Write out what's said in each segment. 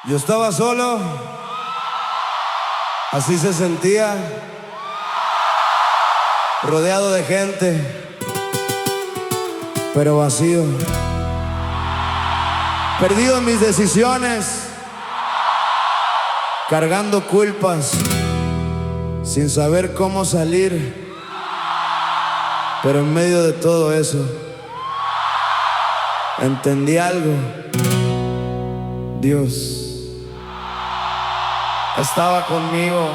Yo estaba solo, así se sentía, rodeado de gente, pero vacío, perdido en mis decisiones, cargando culpas, sin saber cómo salir, pero en medio de todo eso, entendí algo. Dios estaba conmigo.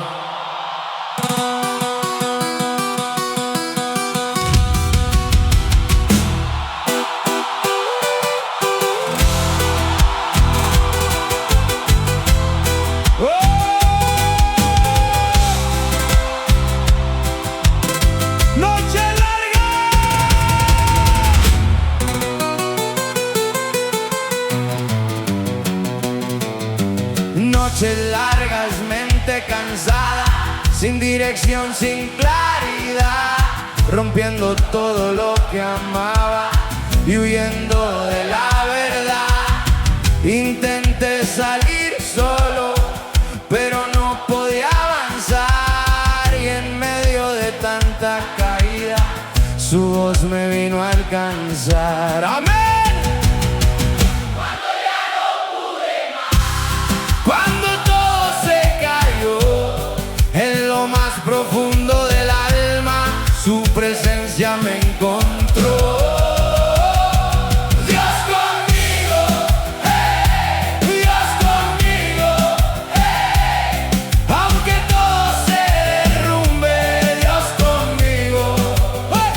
Noches largas, mente cansada, sin dirección, sin claridad, rompiendo todo lo que amaba y huyendo de la verdad. Intenté salir solo, pero no podía avanzar, y en medio de tanta caída, su voz me vino a alcanzar. ¡Amén! Profundo del alma, su presencia me encontró. Dios conmigo, hey, Dios conmigo, hey. Aunque todo se derrumbe, Dios conmigo, hey.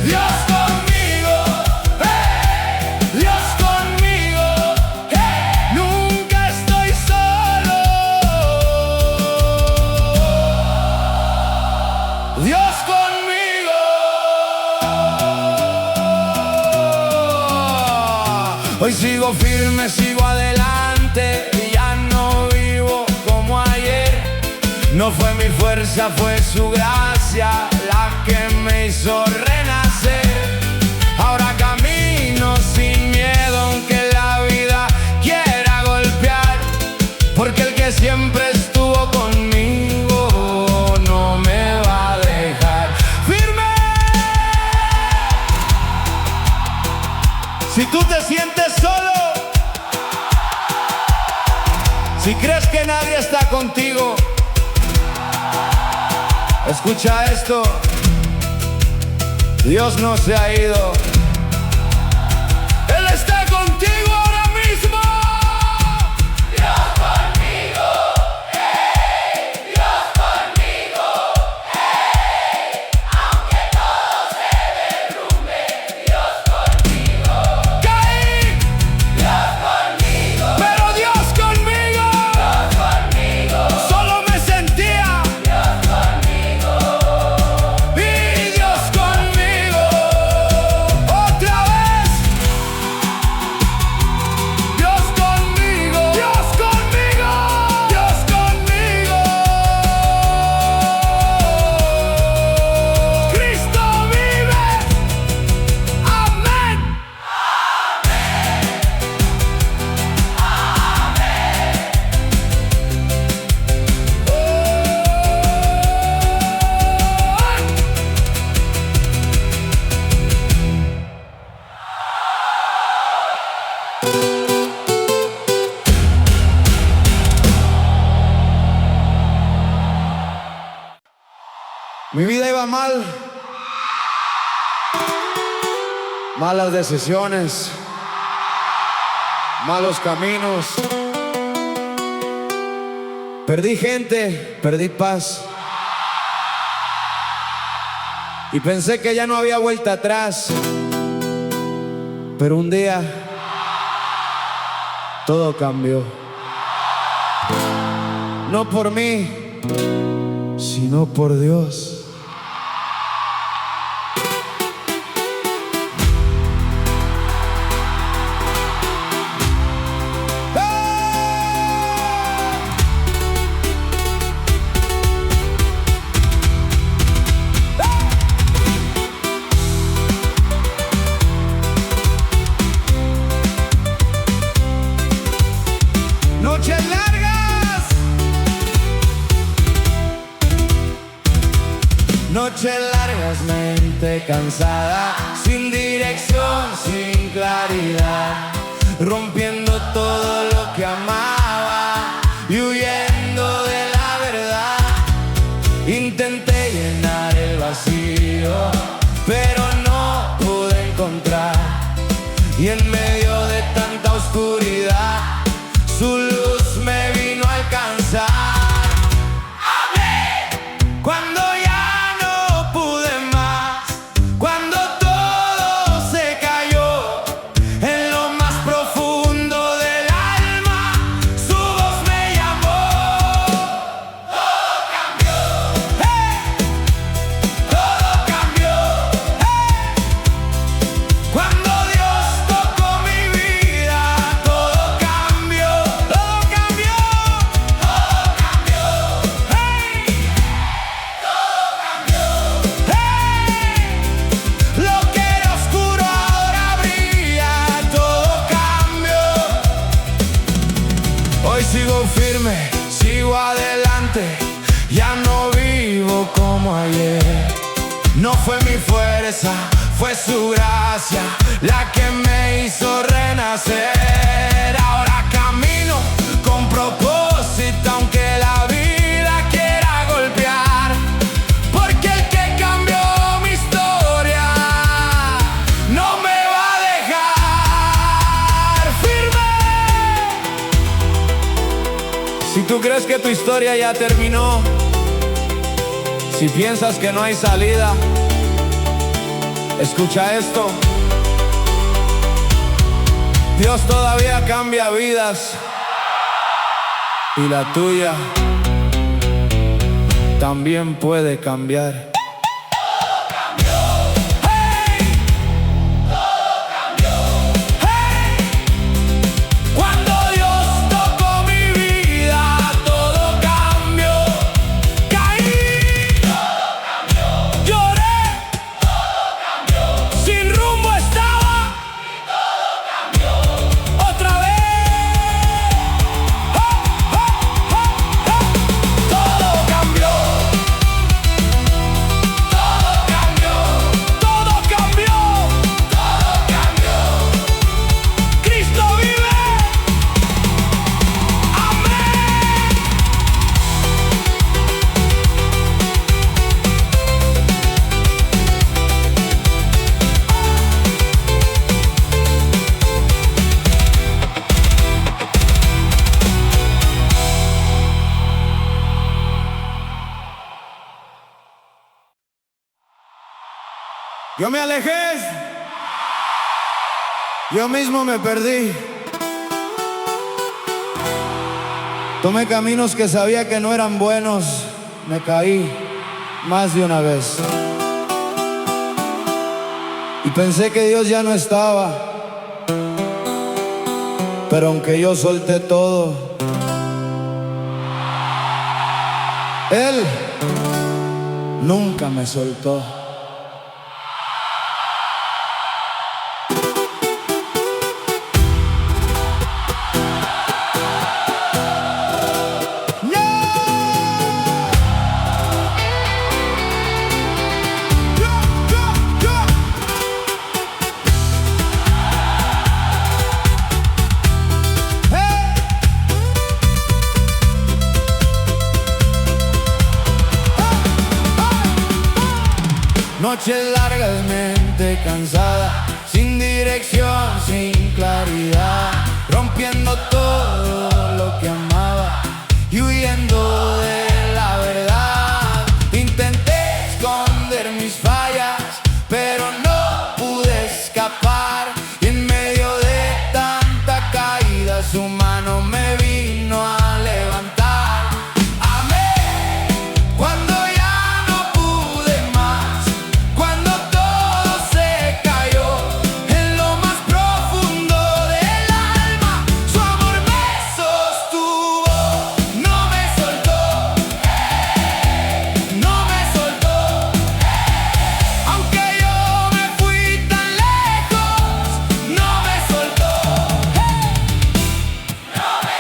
Dios conmigo, hey, Dios conmigo, hey. Nunca estoy solo. Dios conmigo. Hoy sigo firme, sigo adelante, y ya no vivo como ayer. No fue mi fuerza, fue su gracia la que me hizo renacer. Ahora camino sin miedo, aunque la vida quiera golpear, porque el que siempre estuvo conmigo no me va a dejar. ¡Firme! Si tú te sientes solo, si crees que nadie está contigo, escucha esto: Dios no se ha ido. Él está contigo ahora mismo. Dios conmigo, hey, Dios conmigo, hey. Aunque todo se derrumbe, Dios conmigo. Caí, Dios conmigo, pero Dios conmigo. Dios conmigo, solo me sentía. Dios conmigo, y Dios conmigo. Otra vez. Dios conmigo, Dios conmigo, Dios conmigo. Cristo vive. Amén. Mi vida iba mal, malas decisiones, malos caminos. Perdí gente, perdí paz, y pensé que ya no había vuelta atrás. Pero un día todo cambió. No por mí, sino por Dios. Noches largas, mente cansada, sin dirección, sin claridad, rompiendo todo lo que amaba y huyendo de la verdad. Intenté llenar el vacío, pero no pude encontrar, y en medio de tanta oscuridad su luz me vino a alcanzar. Cuando ya no pude más, cuando todo se cayó, en lo más profundo del alma, su voz me llamó. Todo cambió, todo cambió, cuando Dios tocó mi vida, todo cambió, todo cambió, todo cambió, lo que era oscuro ahora brilla, todo cambió. Hoy sigo firme, sigo adelante, ya no vivo como ayer. No fue mi fuerza, fue su gracia la que me hizo renacer. Ahora camino con propósito, aunque la vida quiera golpear, porque el que cambió mi historia no me va a dejar firme. Si tú crees que tu historia ya terminó, si piensas que no hay salida, escucha esto: Dios todavía cambia vidas, y la tuya también puede cambiar. Cuando Dios tocó mi vida, todo cambió. Caí, lloré, sin rumbo estaba, otra vez. Todo cambió, todo cambió, todo cambió, todo cambió. Cristo vive, amén. Yo me alejé, yo mismo me perdí, tomé caminos que sabía que no eran buenos, me caí más de una vez y pensé que Dios ya no estaba, pero aunque yo solté todo, Él nunca me soltó. Noches largas, mente cansada, sin dirección, sin claridad, rompiendo todo lo que amaba y huyendo de la verdad. Intenté esconder mis fallas, pero no pude escapar, y en medio de tanta caída su mano me vino a levantar. No me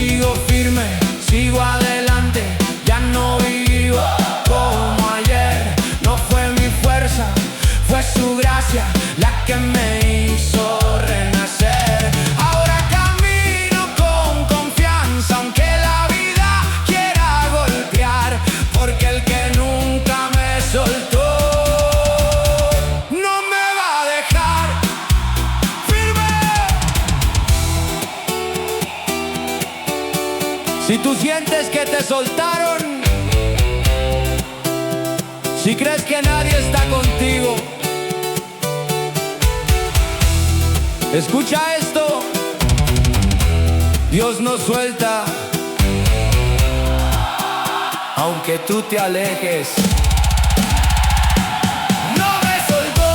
sigo firme, sigo adelante. Ya no vivo como ayer. No fue mi fuerza, fue su gracia la que me hizo renacer. Ahora camino con confianza, aunque la vida quiera golpear, porque el que nunca me soltó no me va a dejar firme. Si tú sientes que te soltaron, si crees que nadie está contigo, escucha esto: Dios no suelta, aunque tú te alejes. No me soltó,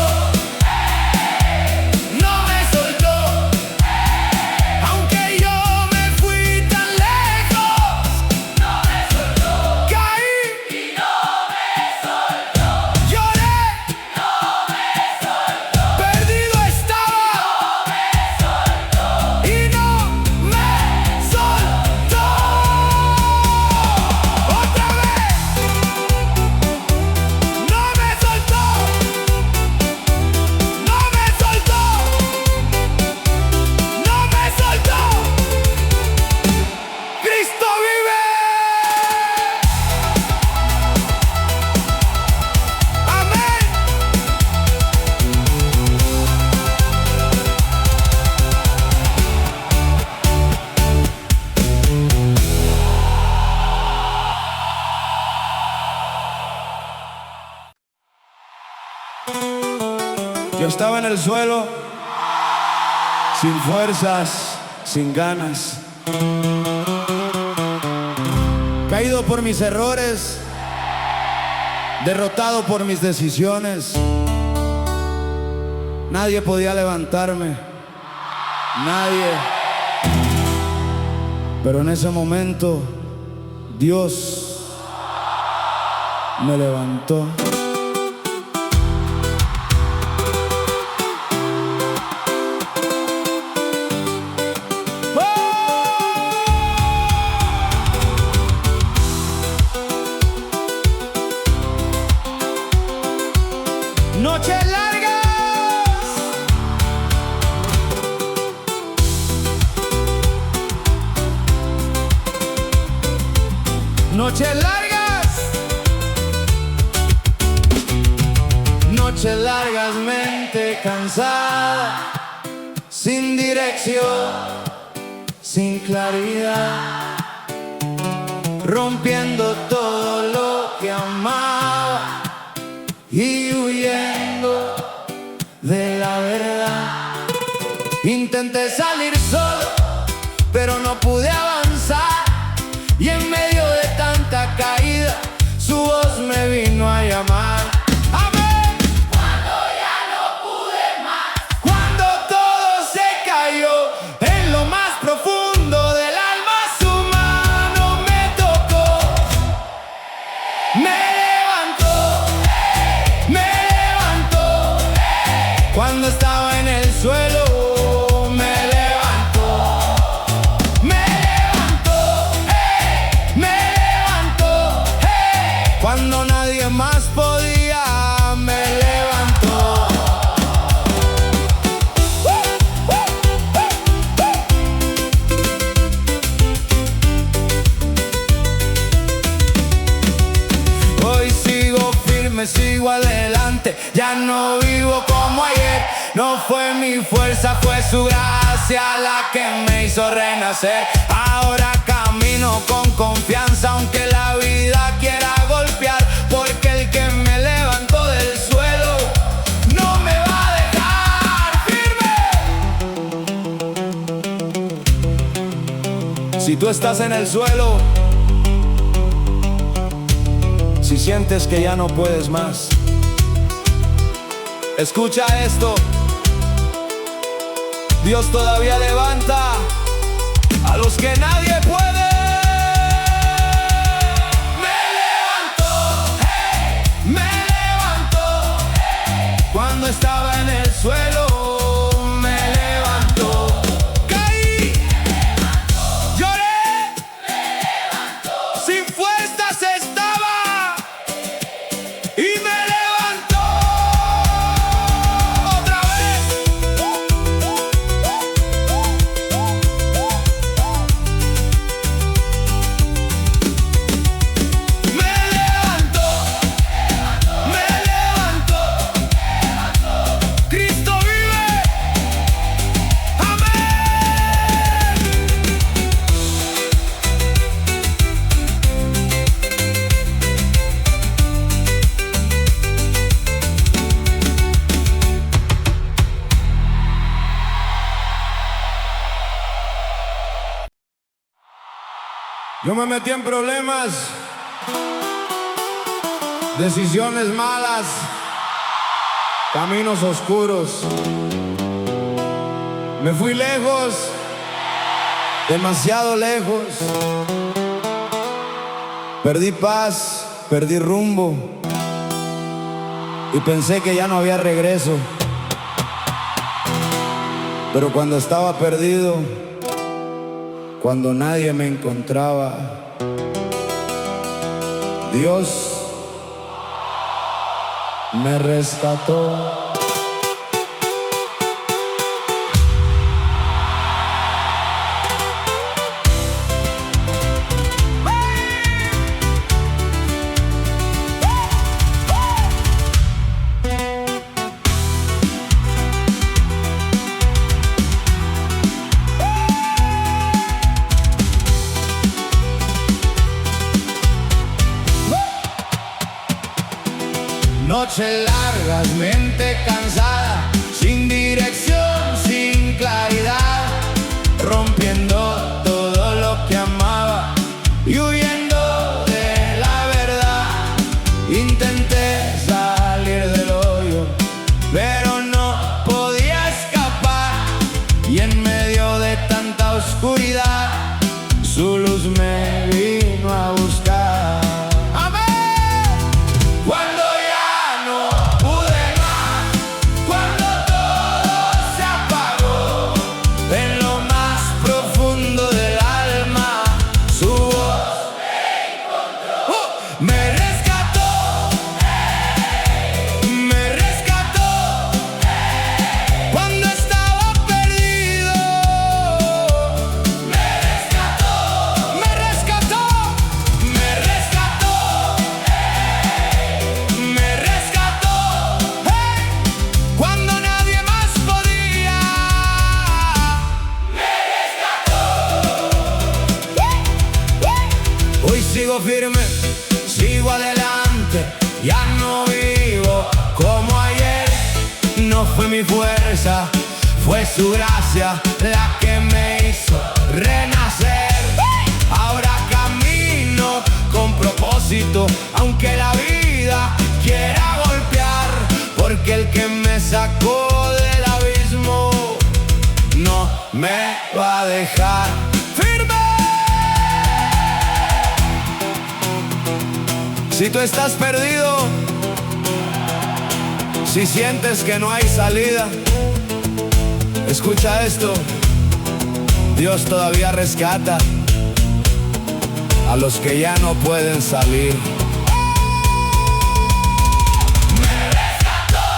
no me soltó, aunque yo me fui tan lejos. No me soltó, caí y no me soltó, lloré, no me soltó, perdido estaba, no me soltó, y no me soltó. Otra vez, no me soltó, no me soltó, no me soltó. Cristo vive. Amén. Yo estaba en el suelo, sin fuerzas, sin ganas, caído por mis errores, derrotado por mis decisiones. Nadie podía levantarme, nadie. Pero en ese momento Dios me levantó. Noches largas, noches largas, noches largas, mente cansada, sin dirección, sin claridad, rompiendo todo lo que amaba y huyendo de la verdad. Intenté salir solo, pero no pude avanzar, y en medio de tanta caída su voz me vino a llamar. Amén. Cuando ya no pude más, cuando todo se cayó, en lo más profundo del alma su mano me tocó, me levantó, cuando estaba en el suelo. Me levantó, cuando nadie más podía, me levantó. Hoy sigo firme, sigo adelante. Ya no vivo como ayer. No fue mi fuerza, fue su gracia la que me hizo renacer. Ahora camino con confianza, aunque la vida quiera golpear, porque el que me levantó del suelo no me va a dejar firme. Si tú estás en el suelo, si sientes que ya no puedes más, escucha esto: Dios todavía levanta a los que nadie puede. Me levantó, me levantó, cuando estaba en el suelo. Me levantó, caí, lloré, Yo me metí en problemas, decisiones malas, caminos oscuros. Me fui lejos, demasiado lejos. Perdí paz, perdí rumbo y pensé que ya no había regreso. Pero cuando estaba perdido, cuando nadie me encontraba, Dios me rescató. Noches largas, mente cansada, sin dirección, sin claridad, rompiendo todo lo que amaba y huyendo de la verdad. Intenté salir del hoyo, pero no podía escapar, y en medio de tanta oscuridad, su luz me vino a buscar. Sigo firme, sigo adelante, ya no vivo como ayer. No fue mi fuerza, fue su gracia la que me hizo renacer. Ahora camino con propósito, aunque la vida quiera golpear, porque el que me sacó del abismo no me va a dejar. Si tú estás perdido, si sientes que no hay salida, escucha esto: Dios todavía rescata a los que ya no pueden salir. Me rescató,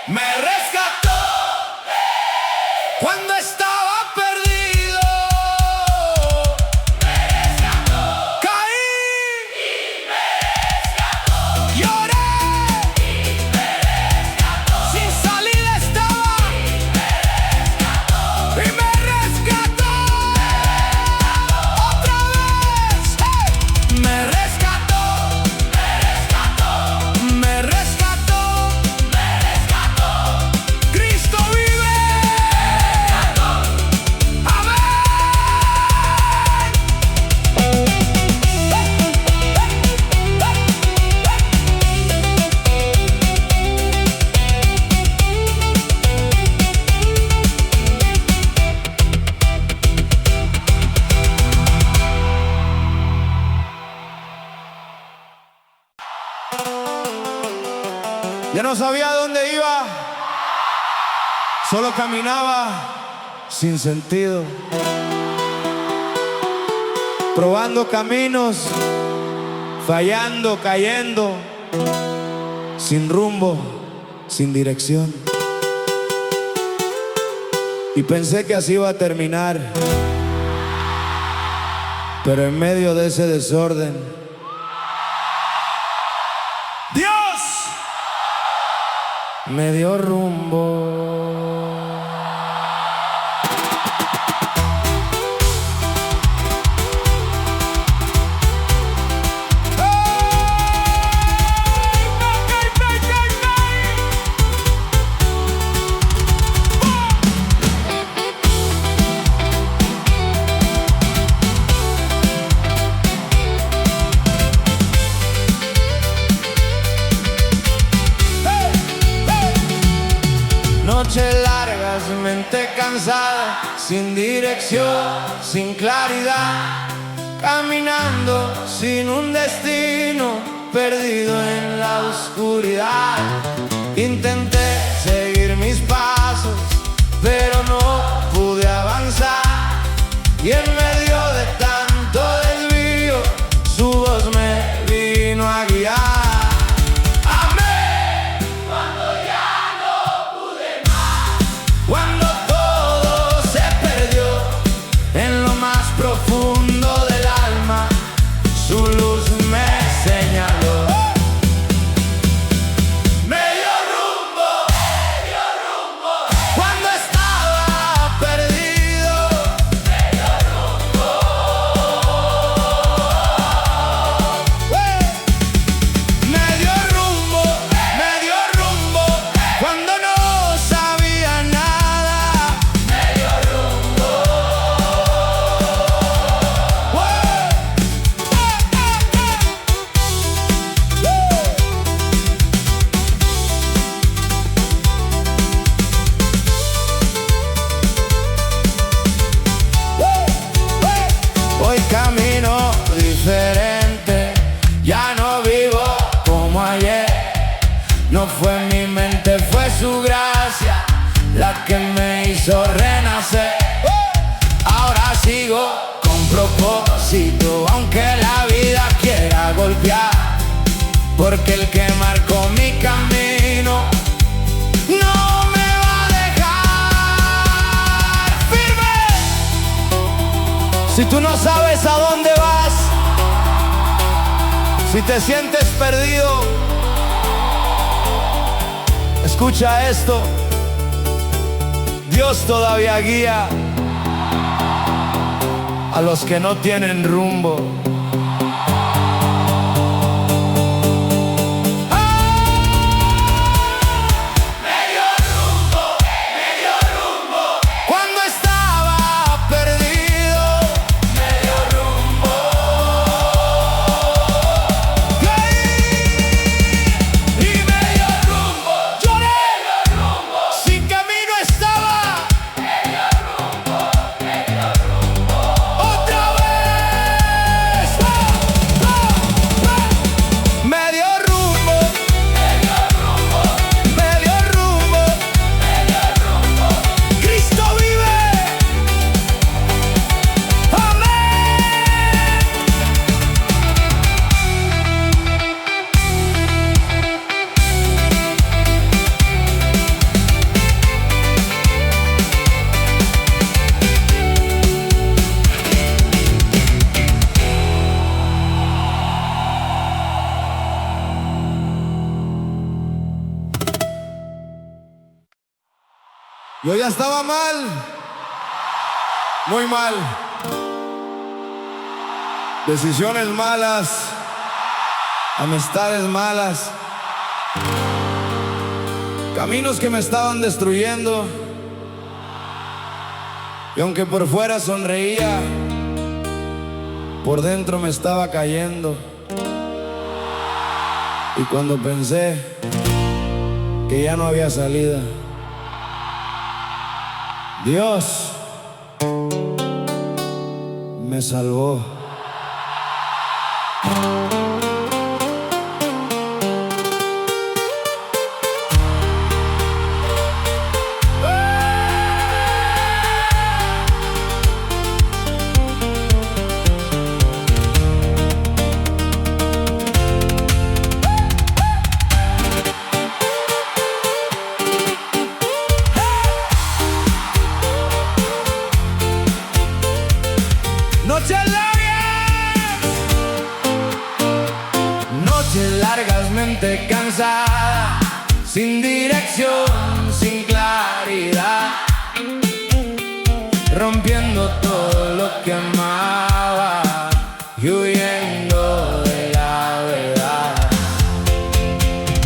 me rescató cuando estaba perdido. Ya no sabía dónde iba, solo caminaba sin sentido, probando caminos, fallando, cayendo, sin rumbo, sin dirección. Y pensé que así iba a terminar, pero en medio de ese desorden, Dios me dio rumbo. largas, mente cansada, sin dirección, sin claridad, caminando sin un destino, perdido en la oscuridad. Intenté seguir mis pasos, pero no pude avanzar, y en medio de tanto desvío, su voz me vino a guiar. Profundo del alma, su luz me señaló. Me dio rumbo, cuando estaba perdido. Me dio rumbo. Me dio rumbo, cuando no sabía nada. Me dio rumbo. Hoy camino diferente, ya no vivo como ayer. No fue mi mente, fue su gracia la que me hizo renacer. Ahora sigo con propósito, aunque la vida quiera golpear, porque el que marcó mi camino no me va a dejar firme. Si tú no sabes a dónde vas, si te sientes perdido, escucha esto: Dios todavía guía a los que no tienen rumbo. Yo ya estaba mal, muy mal. Decisiones malas, amistades malas, caminos que me estaban destruyendo. Y aunque por fuera sonreía, por dentro me estaba cayendo. Y cuando pensé que ya no había salida, Dios me salvó. Noches largas, mente cansada, sin dirección, sin claridad, rompiendo todo lo que amaba y huyendo de la verdad.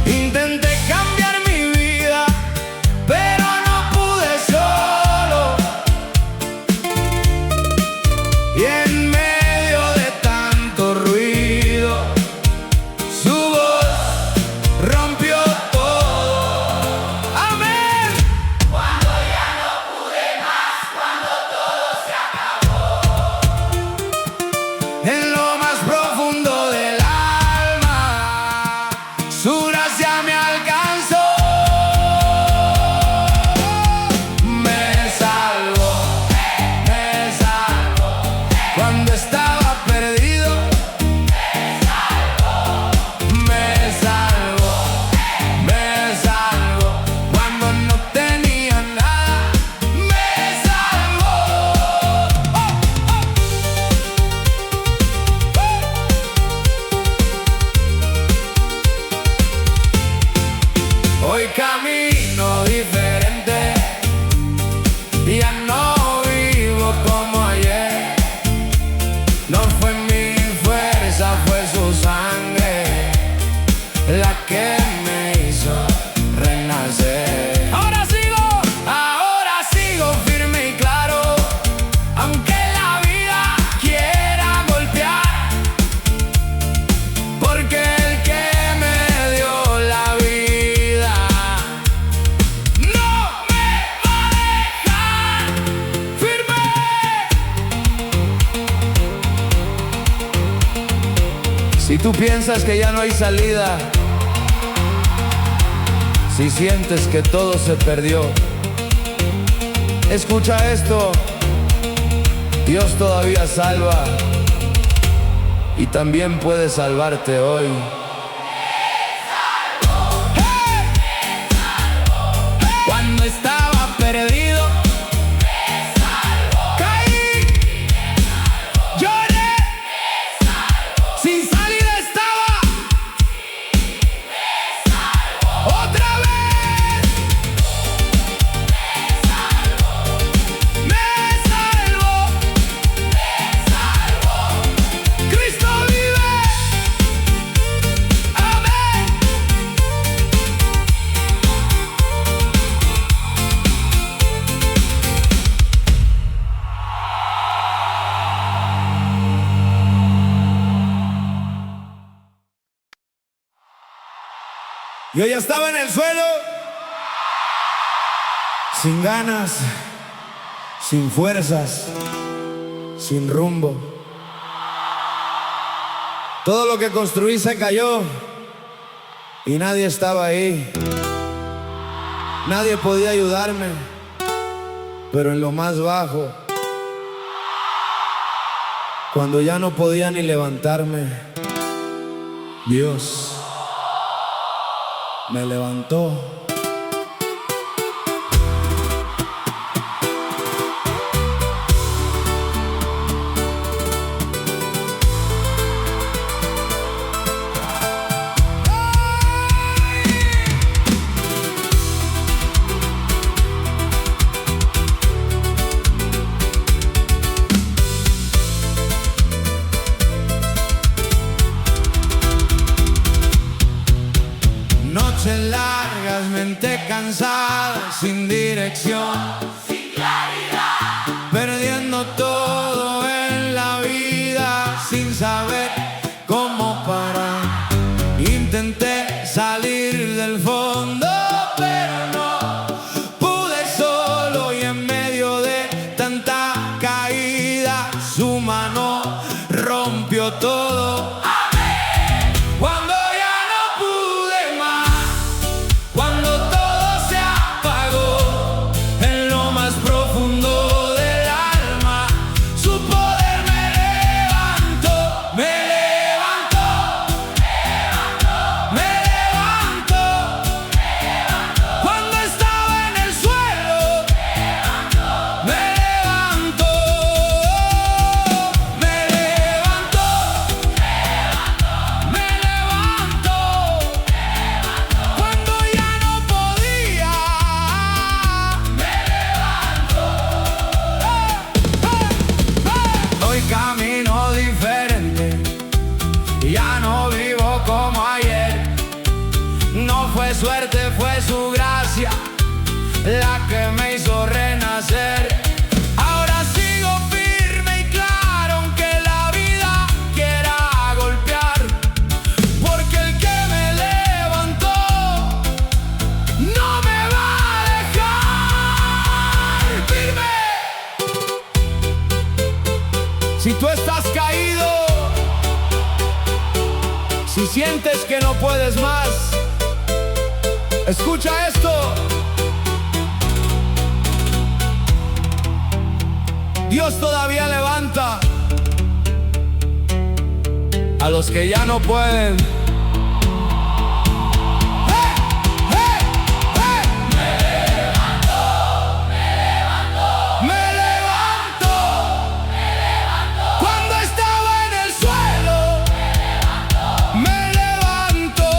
Intenté cambiar mi vida, pero no pude solo. Y en medio de tanto ruido, su voz rompió todo. Amén. Cuando ya no Ya no vivo como ayer. No fue mi fuerza, fue su sangre la que me hizo renacer. Ahora sigo firme y claro, aunque la vida quiera golpear, porque el que me dio la vida no me va a dejar firme. Si tú piensas que ya no hay salida, si sientes que todo se perdió, escucha esto: Dios todavía salva y también puede salvarte hoy. ¡Hey! Cuando estaba perdido, me salvó. Caí, me lloré, me salvó. Sin salida estaba, me salvó. Otra vez, me salvó. Cristo vive, amén. Yo ya estaba en el suelo, sin ganas, sin fuerzas, sin rumbo. Todo lo que construí se cayó y nadie estaba ahí. Nadie podía ayudarme, pero en lo más bajo, cuando ya no podía ni levantarme, Dios me levantó. Noches largas, mente cansada, sin dirección, sin claridad, perdiendo todo en la vida, sin saber cómo parar. Intenté salir del fondo, pero no pude solo, y en medio de tanta caída, su mano rompió todo. Cuando ya no pude más, cuando todo se apagó, en lo más profundo del alma, su poder me levantó, me levantó, me levantó. Cuando estaba en el suelo, me levantó, me levantó, me levantó. Cuando ya no podía, me levantó. Hoy camino diferente, ya no vivo como ayer. No fue suerte, fue su gracia la que me hizo renacer. Ahora sigo firme y claro, aunque la vida quiera golpear, porque el que me levantó no me va a dejar firme. Si tú estás caído, si sientes que no puedes más, escucha esto: Dios todavía levanta a los que ya no pueden. ¡Hey! ¡Hey! ¡Hey! Me levantó. Cuando estaba en el suelo, me levantó.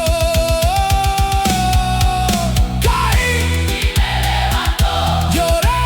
Caí, lloré,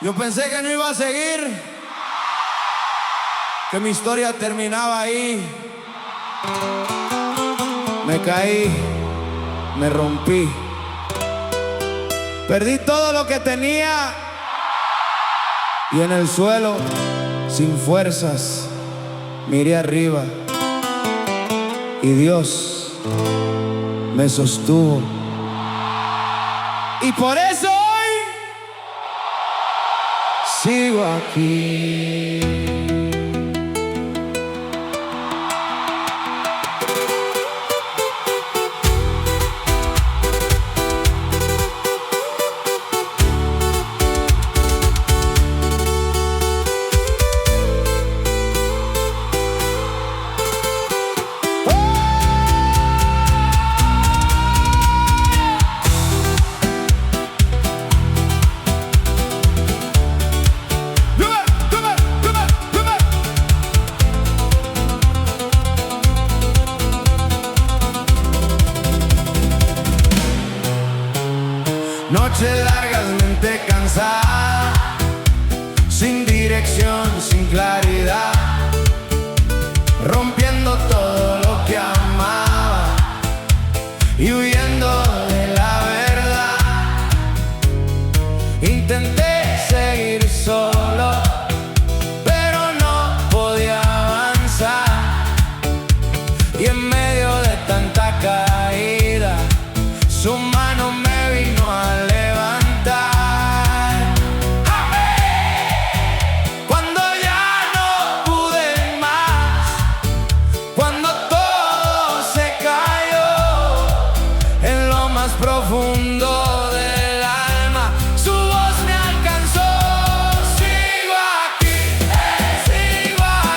Yo pensé que no iba a seguir, que mi historia terminaba ahí. Me caí, me rompí, perdí todo lo que tenía y en el suelo, sin fuerzas, miré arriba y Dios me sostuvo. Y por eso hoy sigo aquí. Noches largas, mente cansada, sin dirección, sin claridad, rompiendo todo lo que amaba y huyendo de la verdad. Intenté seguir solo, pero no podía avanzar, y en medio de tanta caída, su mano me vino a levantar. ¡Amén! Cuando ya no pude más, cuando todo se cayó en lo más profundo del alma, su voz me alcanzó. Sigo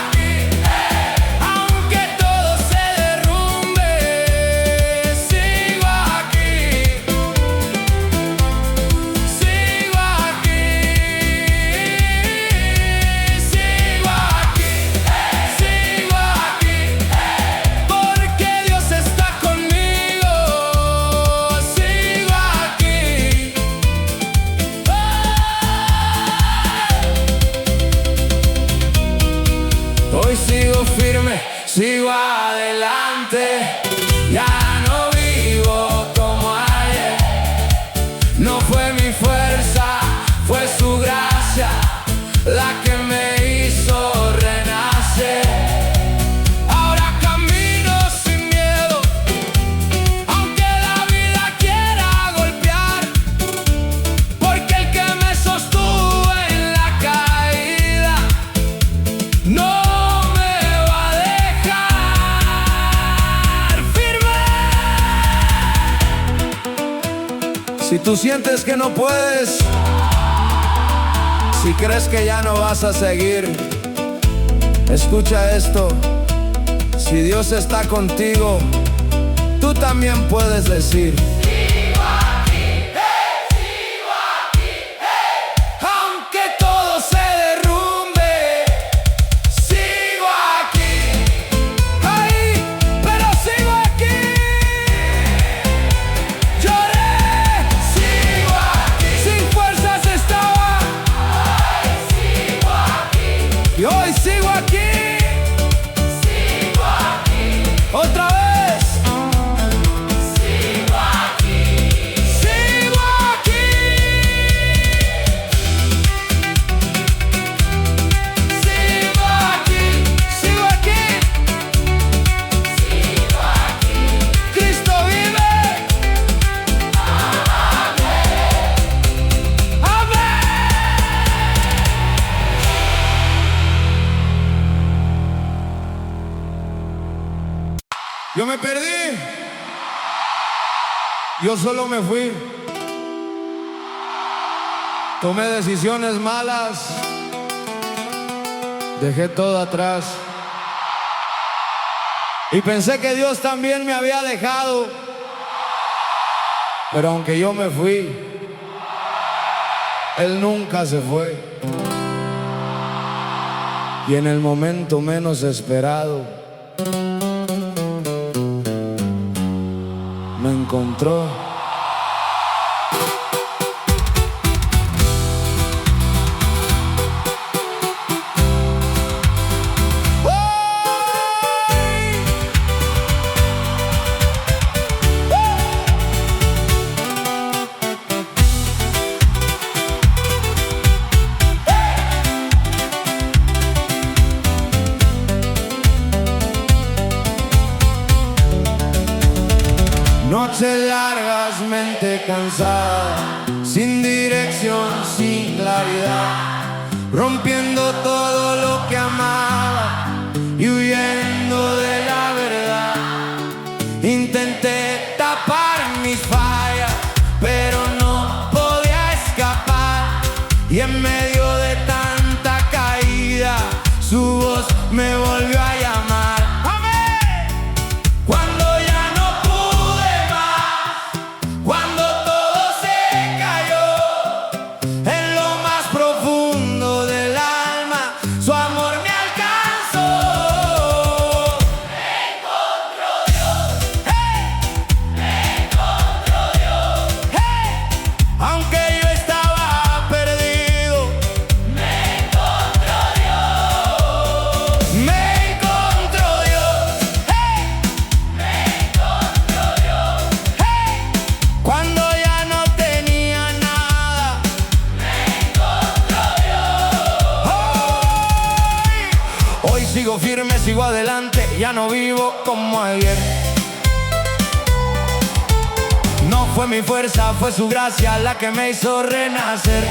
aquí, aunque todo se derrumbe. Sigo aquí, porque Dios está conmigo. Sigo aquí. Hoy sigo firme, sigo adelante. Ya no vivo como ayer. No fue mi fuerza, fue su gracia la que me hizo renacer. Ahora camino sin miedo, aunque la vida quiera golpear, porque el que me sostuvo en la caída no me va a dejar firme. Si tú sientes que no puedes, si crees que ya no vas a seguir, escucha esto: si Dios está contigo, tú también puedes decir: sigo aquí, aunque todo se derrumbe. Sigo aquí, ahí, pero sigo aquí. Lloré, sigo aquí, sin fuerzas estaba, y hoy sigo aquí. Otra vez. Sigo aquí. Sigo aquí. Sigo aquí. Sigo aquí. Sigo aquí. Cristo vive. Amén. Amén. Yo me perdí, yo solo me fui, tomé decisiones malas, dejé todo atrás y pensé que Dios también me había dejado, pero aunque yo me fui, Él nunca se fue, y en el momento menos esperado me encontró. Noches largas, mente cansada, sin dirección, sin claridad, rompiendo todo lo que amaba y huyendo de la verdad. Intenté tapar mis fallas, pero no podía escapar, y en medio de tanta caída su voz me volvió a llamar. Sigo firme, sigo adelante, ya no vivo como ayer. No fue mi fuerza, fue su gracia la que me hizo renacer.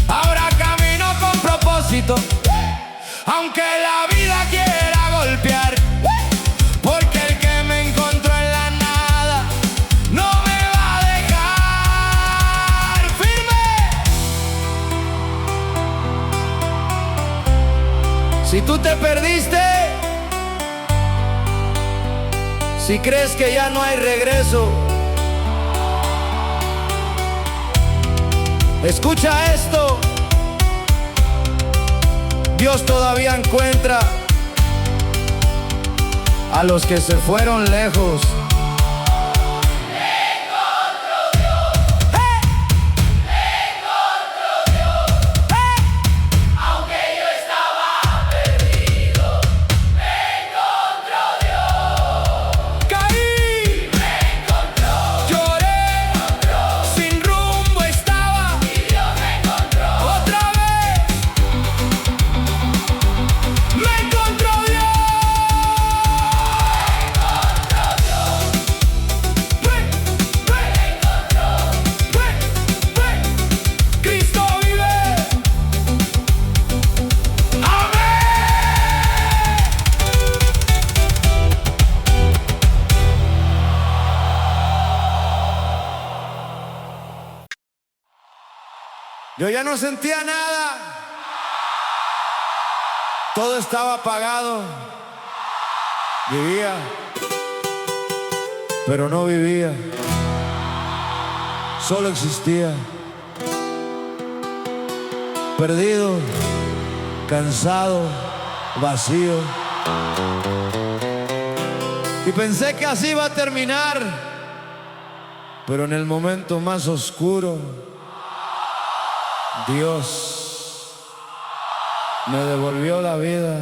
Ahora camino con propósito, aunque la vida quiera golpear, porque el que me encontró en la nada no me va a dejar. ¡Firme! Si tú te perdiste, si crees que ya no hay regreso, escucha esto: Dios todavía encuentra a los que se fueron lejos. Yo ya no sentía nada, todo estaba apagado. Vivía, pero no vivía, solo existía. Perdido, cansado, vacío. Y pensé que así iba a terminar, pero en el momento más oscuro, Dios me devolvió la vida.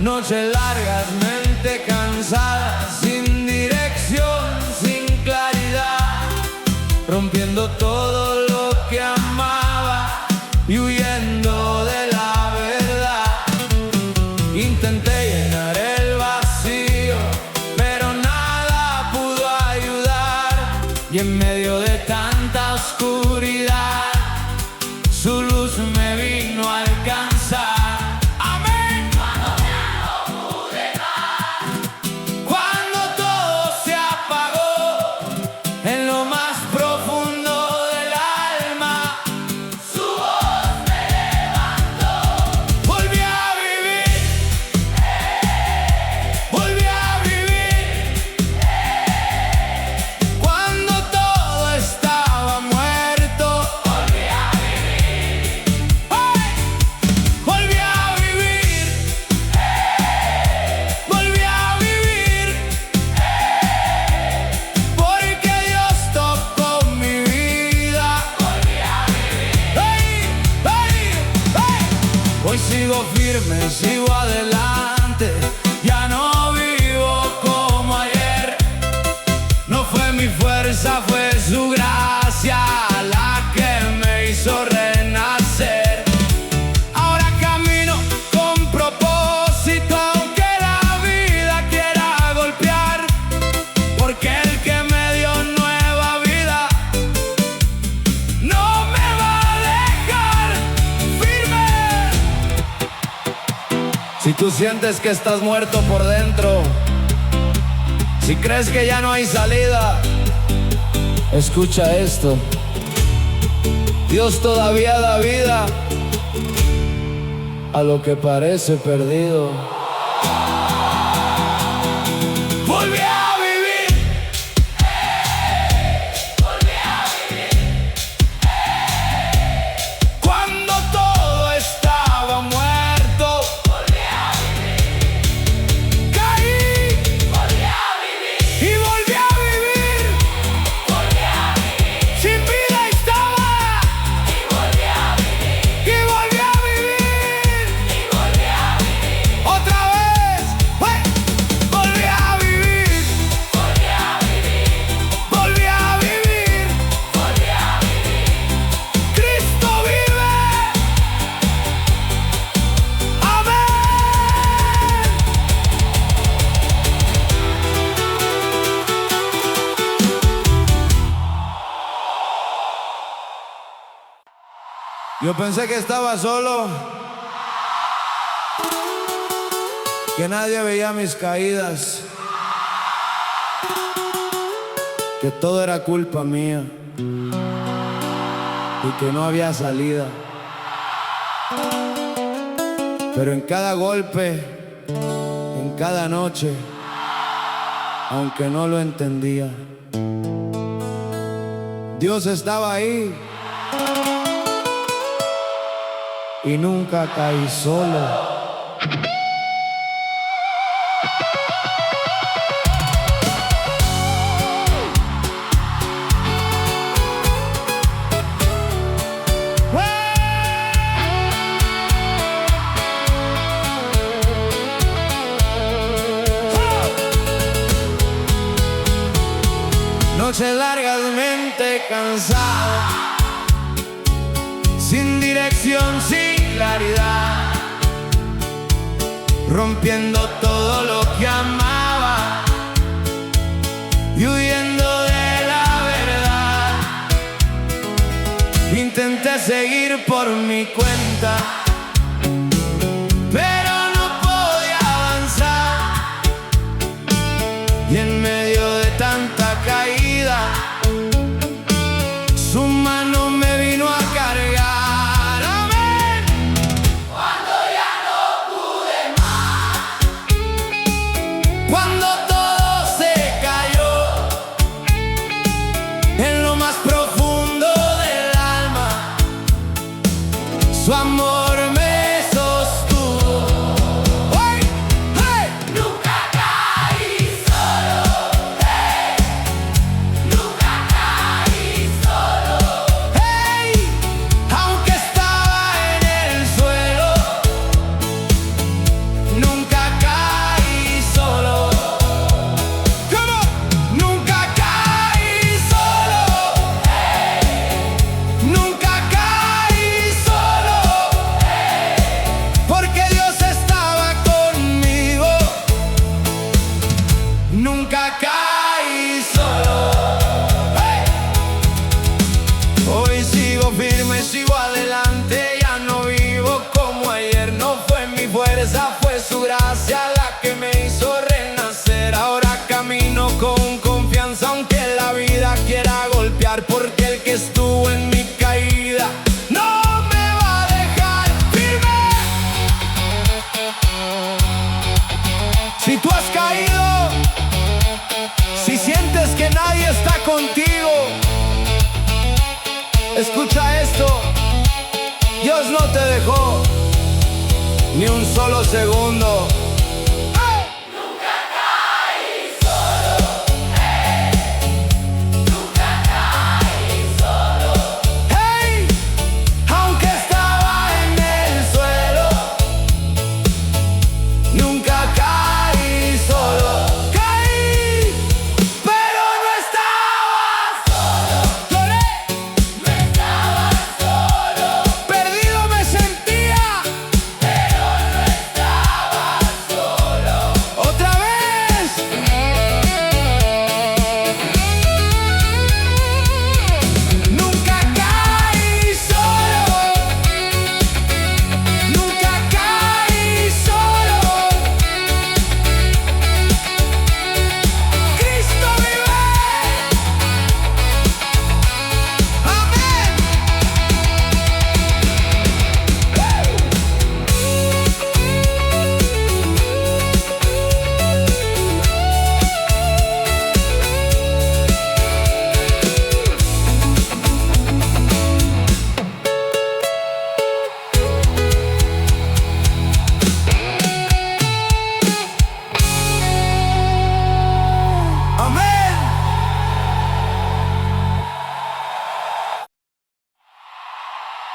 Noches largas, mente cansada, sin dirección, sin claridad, rompiendo todo lo que amaba y huyendo de la verdad. Intenté llenar el vacío, pero nada pudo ayudar, y en medio de tanta oscuridad su luz me vino a alcanzar. En lo más profundo del sigo firme, sigo adelante. Ya no vivo como ayer. No fue mi fuerza, fue su gracia la que me hizo renacer. Ahora camino con propósito, aunque la vida quiera golpear, porque el que me dio nueva vida no me va a dejar firme. Si tú sientes que estás muerto por dentro, si crees que ya no hay salida, escucha esto. Dios todavía da vida a lo que parece perdido. Volví a vivir, volví a vivir, cuando todo estaba muerto. Volví a vivir, caí, volví a vivir, y volví a vivir, volví a vivir, sin vida estaba, y volví a vivir, y volví a vivir, y volví a vivir, otra vez, volví a vivir, volví a vivir, volví a vivir, volví a vivir, Cristo vive, amén. Yo pensé que estaba solo, que nadie veía mis caídas, que todo era culpa mía y que no había salida. Pero en cada golpe, en cada noche, aunque no lo entendía, Dios estaba ahí y nunca caí solo. Noches largas, mente cansada, sin dirección, sin claridad, rompiendo todo lo que amaba y huyendo de la verdad. Intenté seguir por mi cuenta, pero no podía avanzar, y en medio de tanta caída, su mano me vino a cargar, amén. Cuando ya no pude más, cuando todo se cayó, en lo más profundo del alma, su amor me sostuvo. ¡Hey! ¡Hey! Nunca caí solo, hey. Nunca caí solo, hey. Aunque estaba en el suelo, nunca caí solo. Come on. Nunca caí solo, hey. Nunca caí solo, hey. Porque Dios estaba conmigo. Nunca caí solo, hey. Hoy sigo firme, sigo adelante. Ya no vivo como ayer. No fue mi fuerza, fue su gracia la que me hizo renacer. Ahora camino con confianza, aunque la vida quiera golpear, porque el que estuvo en mi caída no me va a dejar firme. Si tú has caído, si sientes que nadie está contigo, escucha esto. Dios no te dejó ni un solo segundo. ¡Hey! Nunca caí solo, hey. Nunca caí solo, hey. Aunque estaba en el suelo,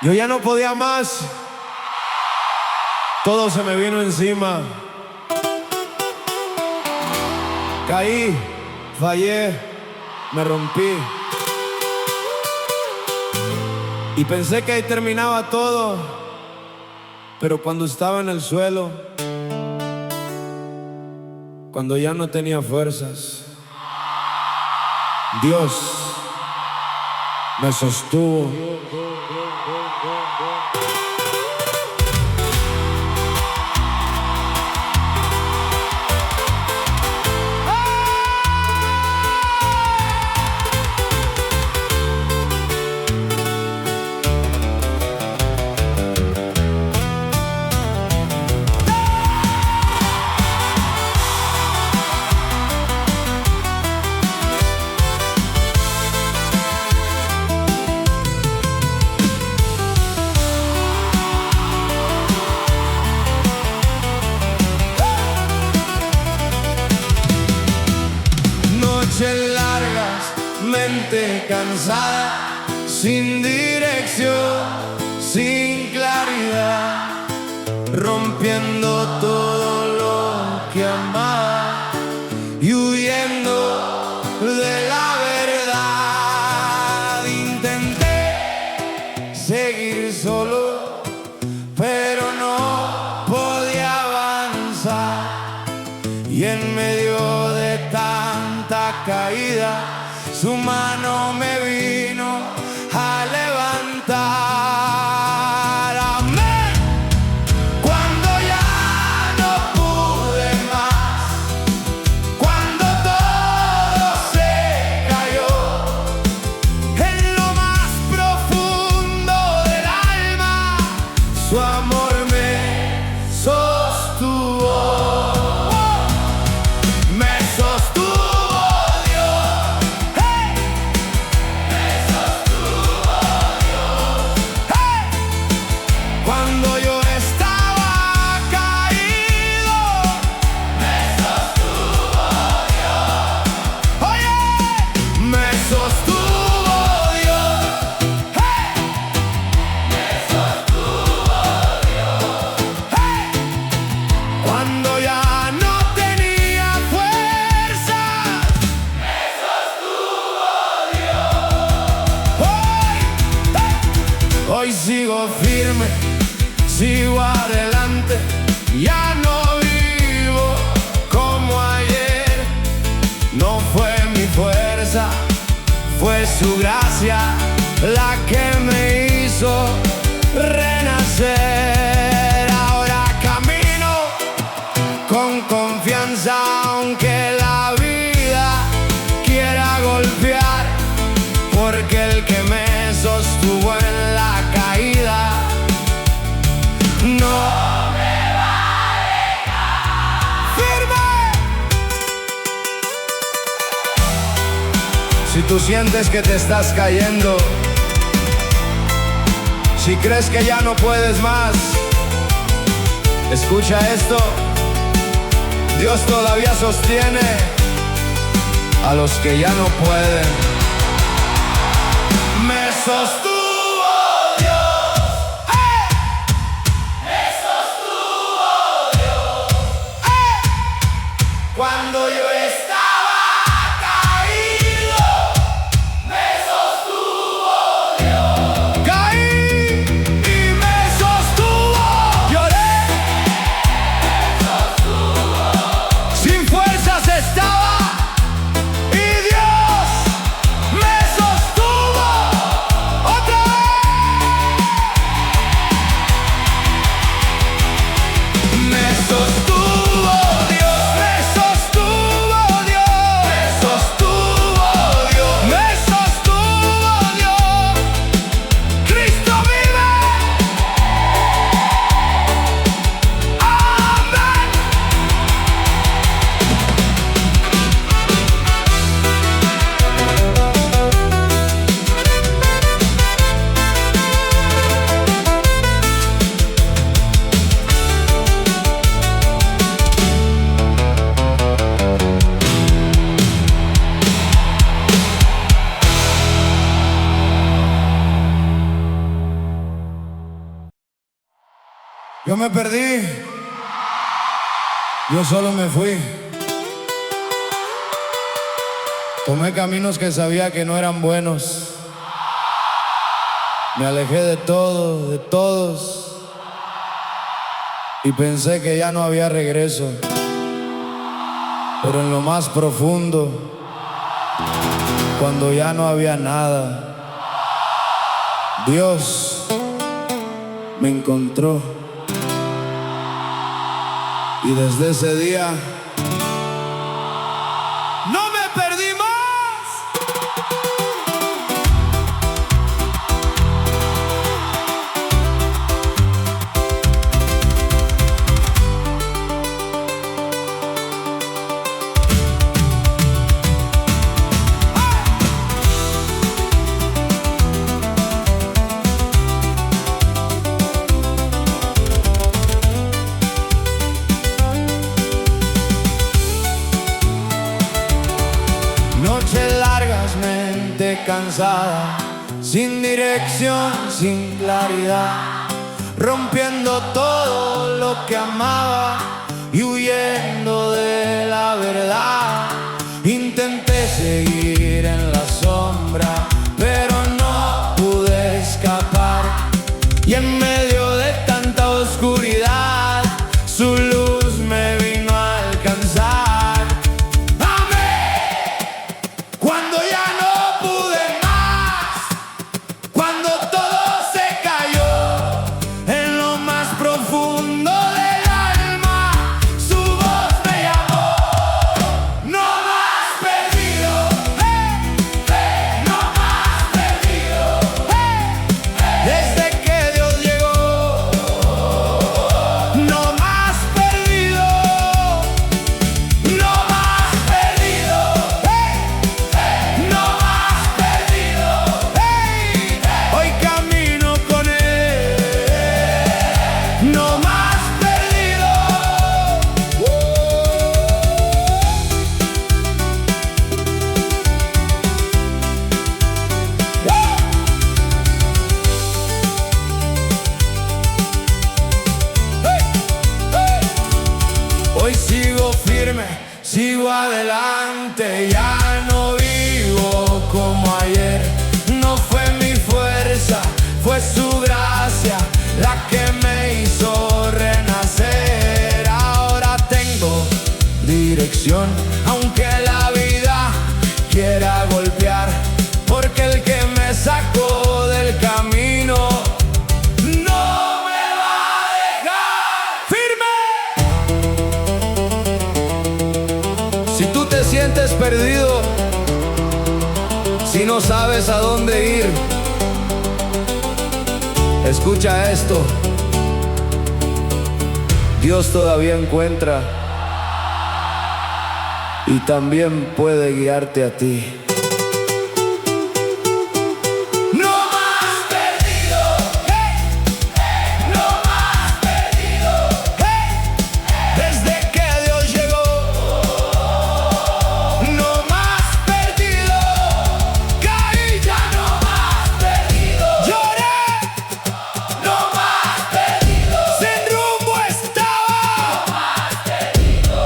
Yo ya no podía más. Todo se me vino encima. Caí, fallé, me rompí. Y pensé que ahí terminaba todo. Pero cuando estaba en el suelo, cuando ya no tenía fuerzas, Dios me sostuvo. Noches largas, mente cansada, sin dirección, sin claridad, rompiendo todo lo que amaba y huyendo de la verdad. Intenté seguir solo, pero no podía avanzar, y en medio de tanta caída, su mano me vino a levantar. Amén. Cuando ya no pude más, cuando todo se cayó, en lo más profundo del alma, su amor me sostuvo. Cuando yo estaba caído, me sostuvo Dios. Oye, me sostuvo Dios. Hey. Me sostuvo Dios. Hey. Cuando ya no tenía fuerzas, me sostuvo Dios. Hoy sigo firme, sigo adelante, ya no vivo como ayer. No fue mi fuerza, fue su gracia la que me hizo renacer. Ahora camino con confianza, aunque la vida quiera golpear, porque el que me sostuvo en la caída no me va a dejar. ¡Firme! Si tú sientes que te estás cayendo, si crees que ya no puedes más, escucha esto: Dios todavía sostiene a los que ya no pueden. Me sostuvo. Cuando yo estaba caído, me sostuvo Dios. Caí y me sostuvo. Lloré, me sostuvo. Sin fuerzas estaba y Dios me sostuvo. Otra Yo me perdí. Yo solo me fui. Tomé caminos que sabía que no eran buenos. Me alejé de todo, de todos. Y pensé que ya no había regreso. Pero en lo más profundo, cuando ya no había nada, Dios me encontró. Y desde ese día no me perdí más. Noches largas, mente cansada, sin dirección, sin claridad, rompiendo todo lo que amaba y huyendo de la verdad. Intenté seguir en la sombra, pero no pude escapar. Y en medio de tanta oscuridad, su luz me vino a alcanzar. Cuando ya no pude más, cuando todo se cayó, en lo más profundo del alma, su voz me llamó. No más perdido, no más perdido. Desde que Dios llegó, no más perdido, no más perdido. No más perdido, hoy camino con Él. No más perdido. Hoy sigo firme, sigo adelante, ya no vivo como ayer. No fue mi fuerza, fue su gracia la que me hizo renacer. Ahora tengo dirección, aunque la vida quiera golpear, porque el que me sacó del camino no me va a dejar. ¡Firme! Si tú te sientes perdido, si no sabes a dónde ir, escucha esto. Dios todavía encuentra y también puede guiarte a ti. No más perdido, no más perdido. Desde que Dios llegó, no más perdido. Caí, ya no más perdido. Lloré, no más perdido. Sin rumbo estaba, no más perdido.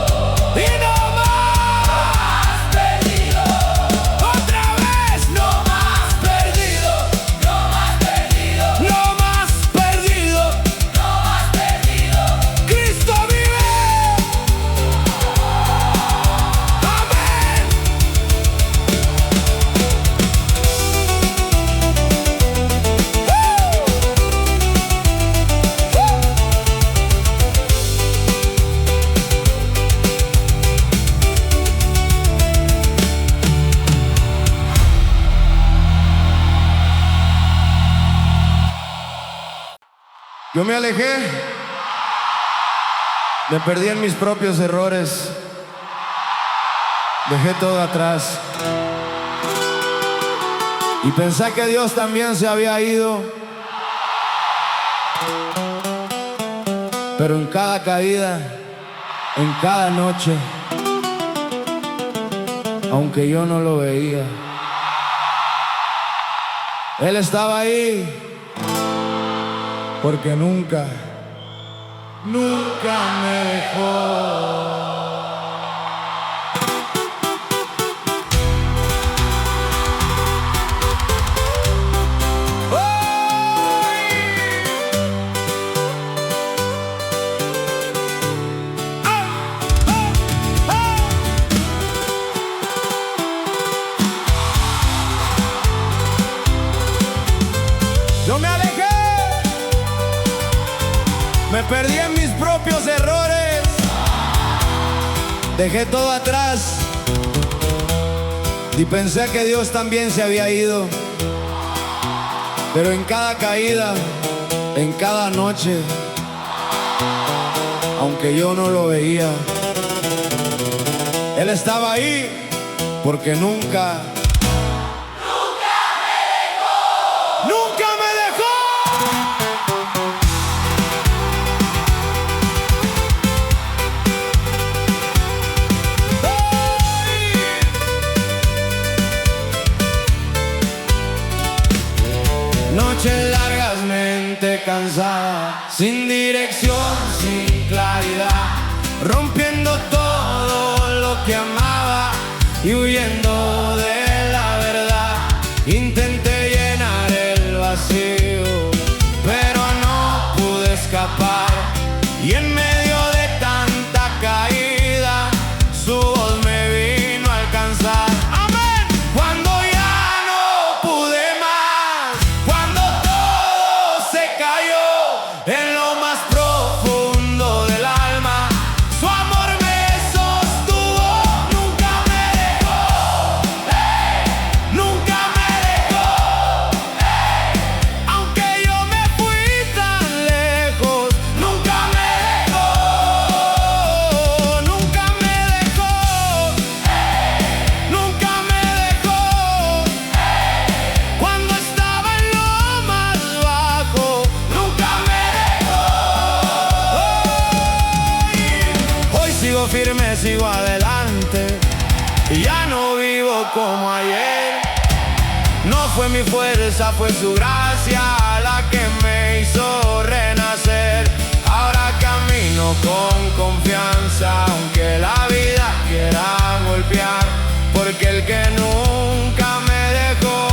Y no más perdido. Otra vez, no más perdido. No más perdido. No más perdido. No más perdido. Cristo vive. Amén. Yo me alejé, me perdí en mis propios errores, dejé todo atrás y pensé que Dios también se había ido. Pero en cada caída, en cada noche, aunque yo no lo veía, Él estaba ahí, porque nunca nunca me dejó. Yo me alejé, me perdí en mis propios errores, dejé todo atrás y pensé que Dios también se había ido. Pero en cada caída, en cada noche, aunque yo no lo veía, Él estaba ahí porque nunca me dejó. Noches largas, mente cansada, sin dirección, sin claridad, rompiendo todo lo que amaba y huyendo de la verdad. Intenté llenar el vacío, pero no pude escapar, y en medio de tanta caída su voz me vino a alcanzar. Amén. Cuando ya no pude más, cuando todo se cayó en lo más profundo del alma, su amor me sostuvo, nunca me dejó, nunca me dejó. Aunque yo me fui tan lejos, nunca me dejó, nunca me dejó, nunca me dejó. Cuando estaba en lo más bajo, nunca me dejó. Hoy sigo firme, sigo adelante, y ya no vivo como ayer. No fue mi fuerza, fue su gracia la que me hizo renacer. Ahora camino con confianza, aunque la vida quiera golpear, porque el que nunca me dejó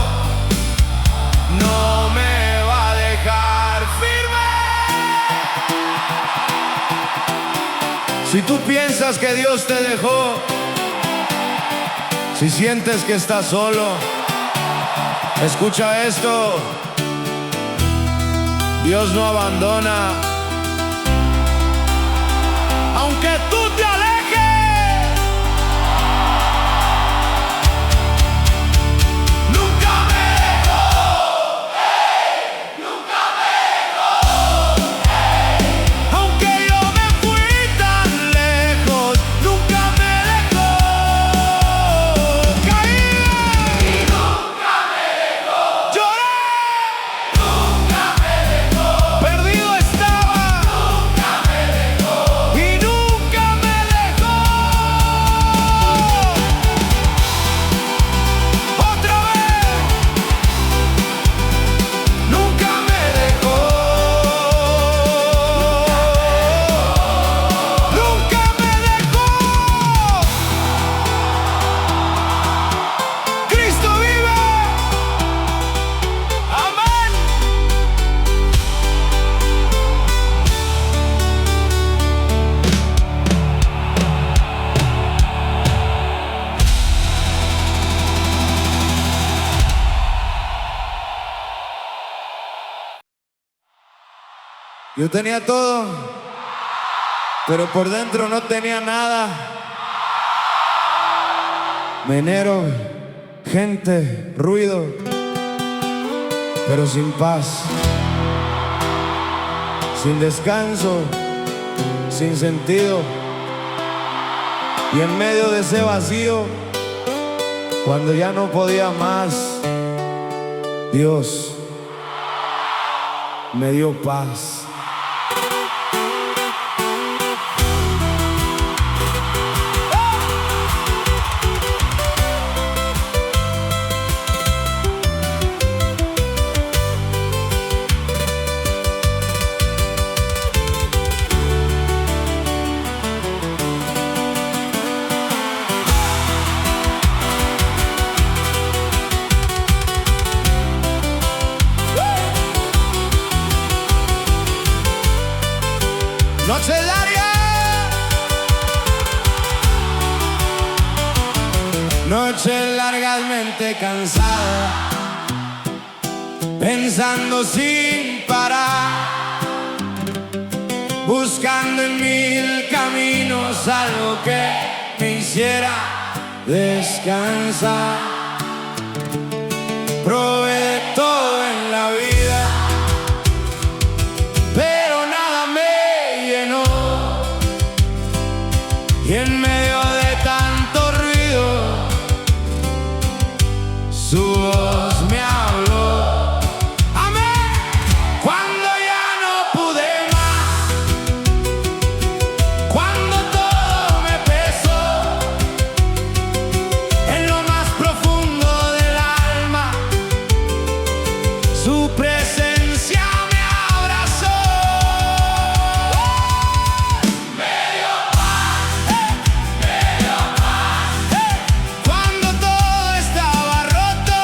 no me va a dejar. ¡Firme! Si tú piensas que Dios te dejó, si sientes que estás solo, escucha esto: Dios no abandona. Aunque tú te alejes, nunca me dejó, nunca me dejó. Aunque yo me fui tan lejos, nunca me dejó. Caí y nunca me dejó. Lloré, nunca me dejó. Perdido estaba, nunca me dejó. Y nunca me dejó. Otra vez, nunca me dejó. Nunca me dejó. Cristo vive. Amén. Yo tenía todo, pero por dentro no tenía nada. Dinero, gente, ruido, pero sin paz, sin descanso, sin sentido. Y en medio de ese vacío, cuando ya no podía más, Dios me dio paz. Noches largas, mente cansada, pensando sin parar, buscando en mil caminos algo que me hiciera descansar. Probé de todo en la vida, pero nada me llenó. Y en medio de tanto ruido, su voz me habló. Amén. Cuando ya no pude más, cuando todo me pesó, en lo más profundo del alma, su presencia me abrazó. Me dio paz, me dio paz. Cuando todo estaba roto,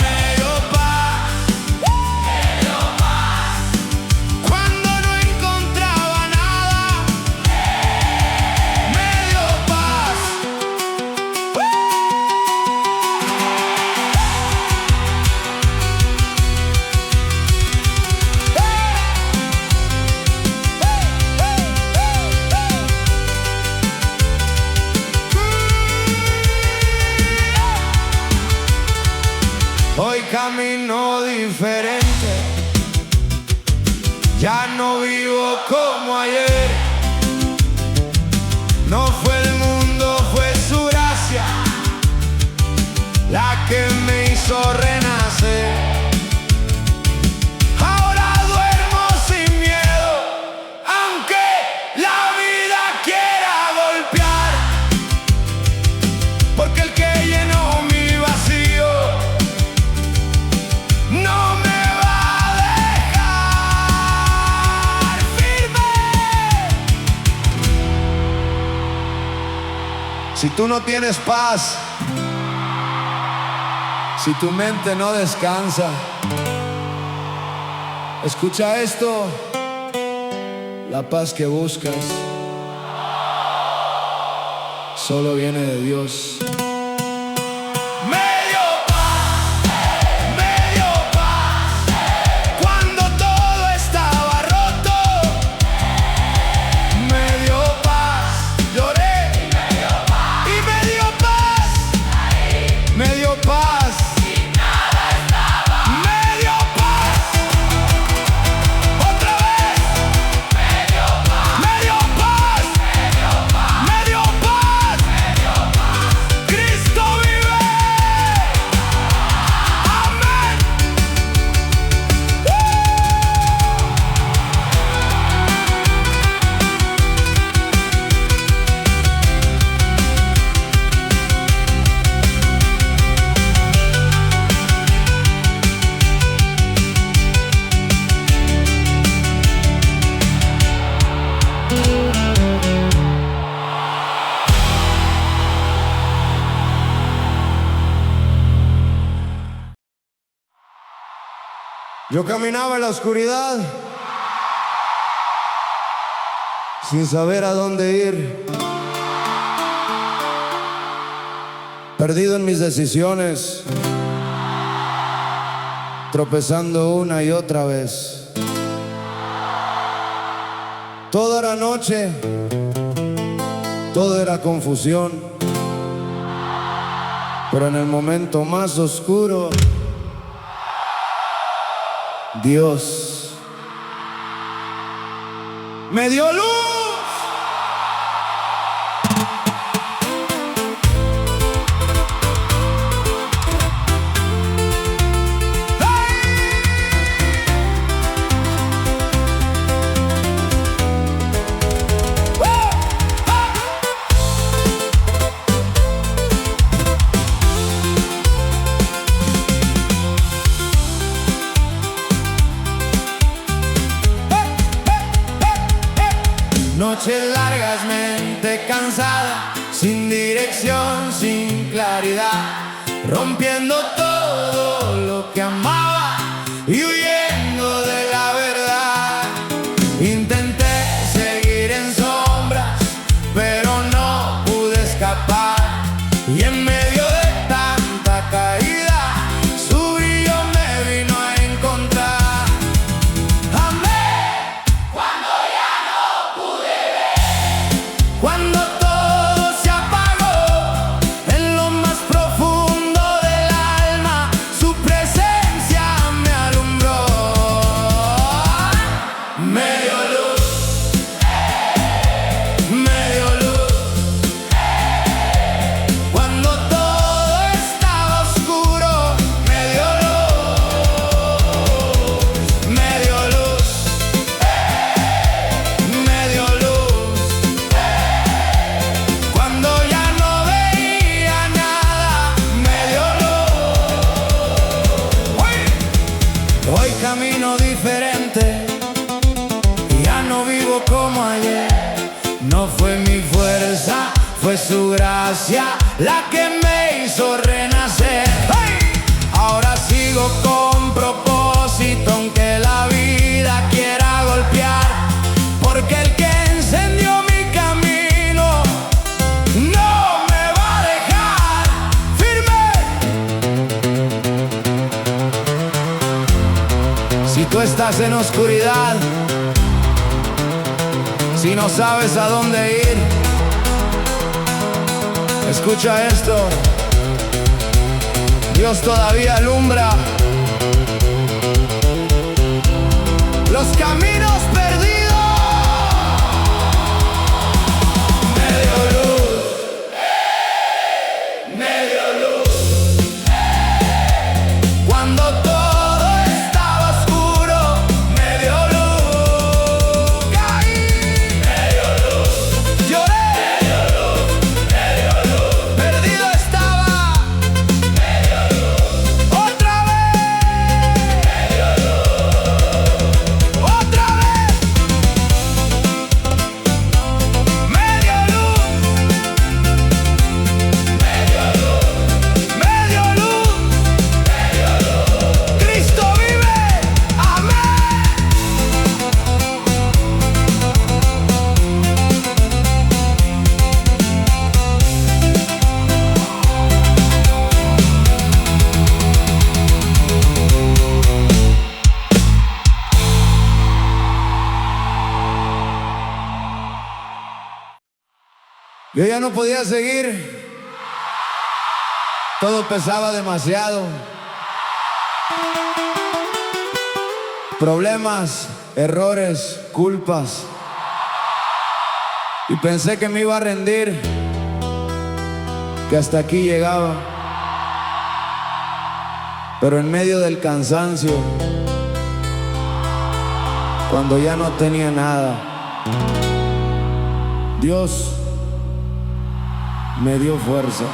me dio paz, me dio paz. Cuando no encontraba nada, me dio paz. Hoy camino diferente, ya no vivo como ayer. No fue el mundo, fue su gracia la que me hizo renacer. Ahora duermo sin miedo, aunque la vida quiera golpear, porque el que llenó mi vacío no me va a dejar firme. Si tú no tienes paz, si tu mente no descansa, escucha esto: la paz que buscas solo viene de Dios. Me dio paz, cuando todo estaba roto, me dio paz, lloré y me dio paz, me dio paz, me dio paz, otra vez, me dio paz, me dio paz, me dio paz, Cristo vive, amén. Yo caminaba en la oscuridad sin saber a dónde ir, perdido en mis decisiones, tropezando una y otra vez. Todo era noche, todo era confusión, pero en el momento más oscuro, Dios me dio luz. Noches largas, mente cansada, sin dirección, sin claridad, rompiendo todo lo que amaba y huyendo de la verdad. Intenté seguir en sombras, pero no pude escapar. vivo como ayer. No fue mi fuerza, fue su gracia la que me hizo renacer. ¡Hey! Ahora sigo con propósito, aunque la vida quiera golpear, porque el que encendió mi camino no me va a dejar firme. Si tú estás en oscuridad, si no sabes a dónde ir, escucha esto. Dios todavía alumbra los caminos perdidos. Me dio luz, me dio luz. Cuando todo estaba oscuro, me dio luz. Caí, me dio luz. Lloré, me dio luz, me dio luz. Perdido estaba, me dio luz. Otra vez, me dio luz. Otra vez, me dio luz. Me dio luz, me dio luz, me dio luz. Cristo vive, amén. Yo ya no podía seguir. Todo pesaba demasiado. Problemas, errores, culpas. Y pensé que me iba a rendir, que hasta aquí llegaba. Pero en medio del cansancio, cuando ya no tenía nada, Dios me dio fuerza.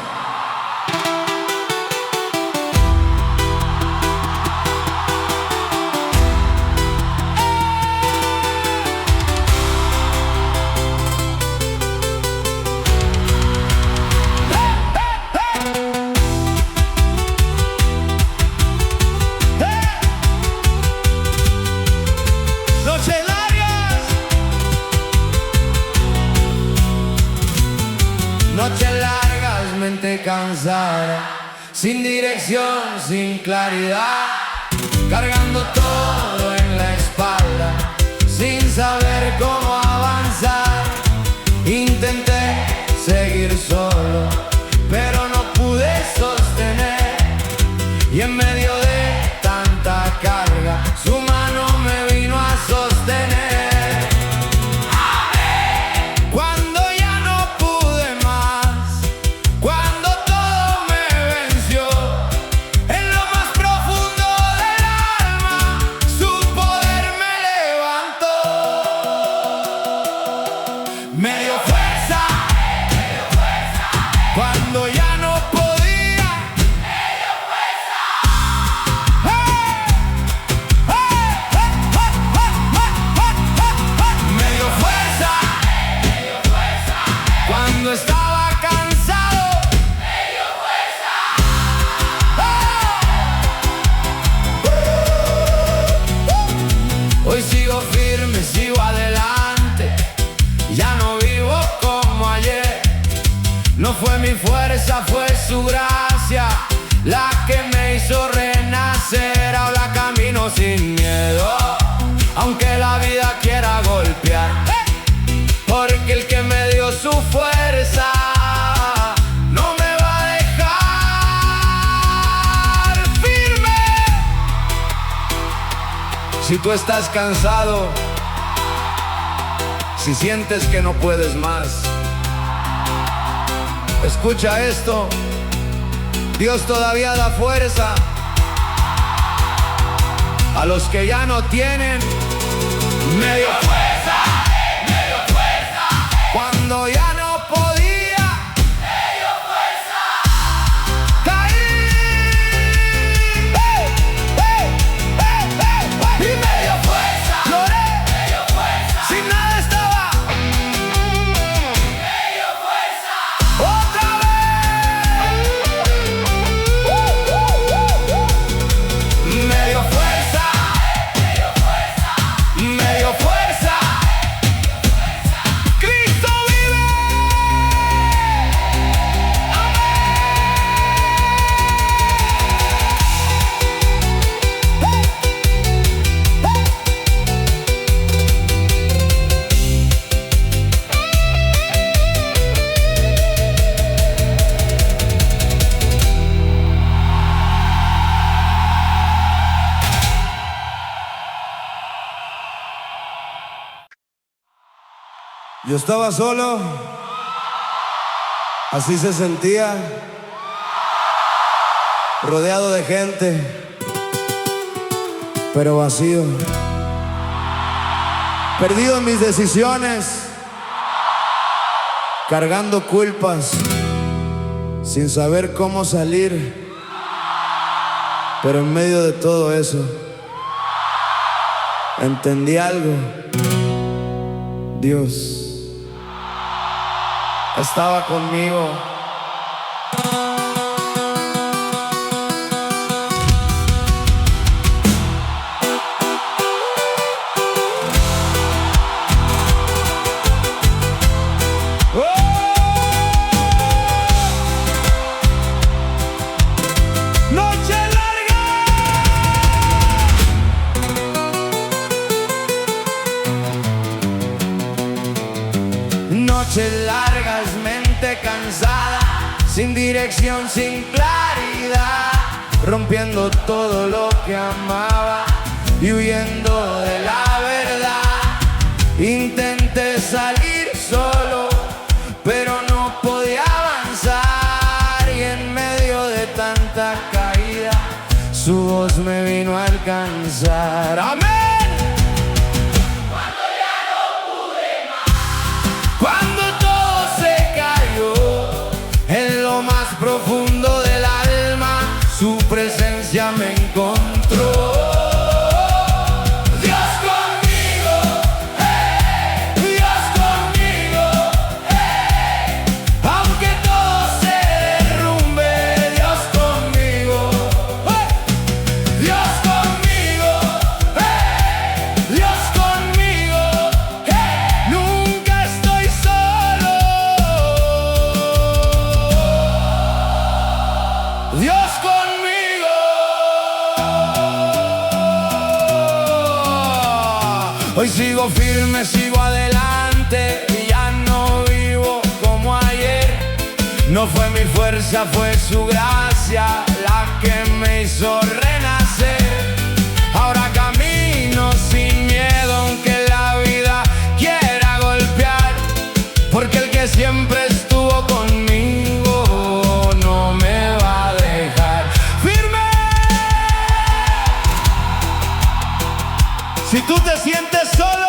Noches largas, noches largas, mente cansada, sin dirección, sin claridad, cargando todo en la espalda, sin saber cómo avanzar. Intenté seguir solo, pero no pude sostener, y en medio de tanta carga, su mano me vino a sostener. Amén. Cuando ya no pude más, cuando todo me venció, en lo más profundo del alma, su poder me levantó. Me dio fuerza, cuando ya no podía. Me dio fuerza. Me dio fuerza, cuando estaba cansado. Me dio fuerza. Hoy sigo firme, sigo adelante. Ya no vivo como ayer. No fue mi fuerza, fue su gracia la que me hizo renacer. Ahora camino sin miedo, aunque la vida quiera golpear, porque el que me dio su fuerza no me va a dejar firme. Si tú estás cansado, si sientes que no puedes más, escucha esto. Dios todavía da fuerza a los que ya no tienen. Me dio fuerza, me dio fuerza. Cuando ya no podía, me dio fuerza. Caí, y me dio fuerza. Lloré, me dio fuerza. Sin nada Yo estaba solo, así se sentía, rodeado de gente, pero vacío, perdido en mis decisiones, cargando culpas, sin saber cómo salir, pero en medio de todo eso, entendí algo. Dios estaba conmigo. Noches largas, mente cansada, sin dirección, sin claridad, rompiendo todo lo que amaba y huyendo de la verdad. Intenté salir solo, pero no podía avanzar, y en medio de tanta caída, su voz me vino a alcanzar. ¡Amén! Profundo del alma, su presencia me encontró. Dios conmigo, hey, Dios conmigo, hey. Aunque todo se derrumbe, Dios conmigo, hey. Dios conmigo, hey, Dios conmigo, hey. Nunca estoy solo. Dios conmigo. Hoy sigo firme, sigo adelante, y ya no vivo como ayer. No fue mi fuerza, fue su gracia la que me hizo renacer. Ahora camino sin miedo, aunque la vida quiera golpear, porque el que siempre estuvo conmigo no me va a dejar. ¡Firme! Si tú te sientes solo,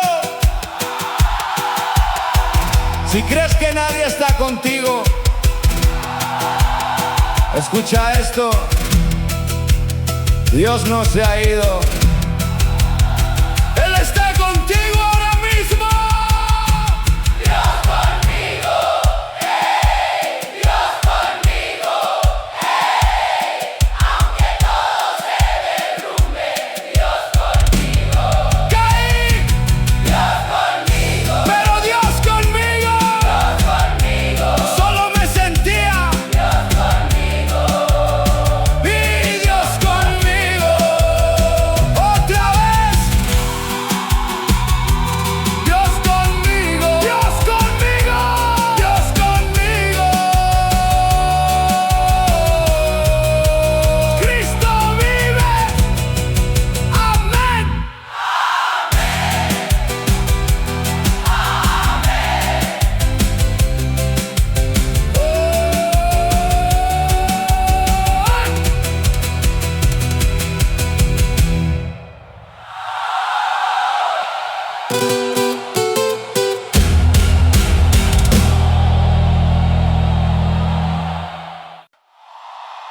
si crees que nadie está contigo, escucha esto: Dios no se ha ido. Él está contigo ahora mismo. Dios conmigo, hey, Dios conmigo, hey. Aunque todo se derrumbe, Dios conmigo. Caí, Dios conmigo, pero Dios conmigo. Dios conmigo, solo me sentía. Dios conmigo, y Dios conmigo. Otra vez. Dios conmigo, Dios conmigo, Dios conmigo. Cristo vive. Amén.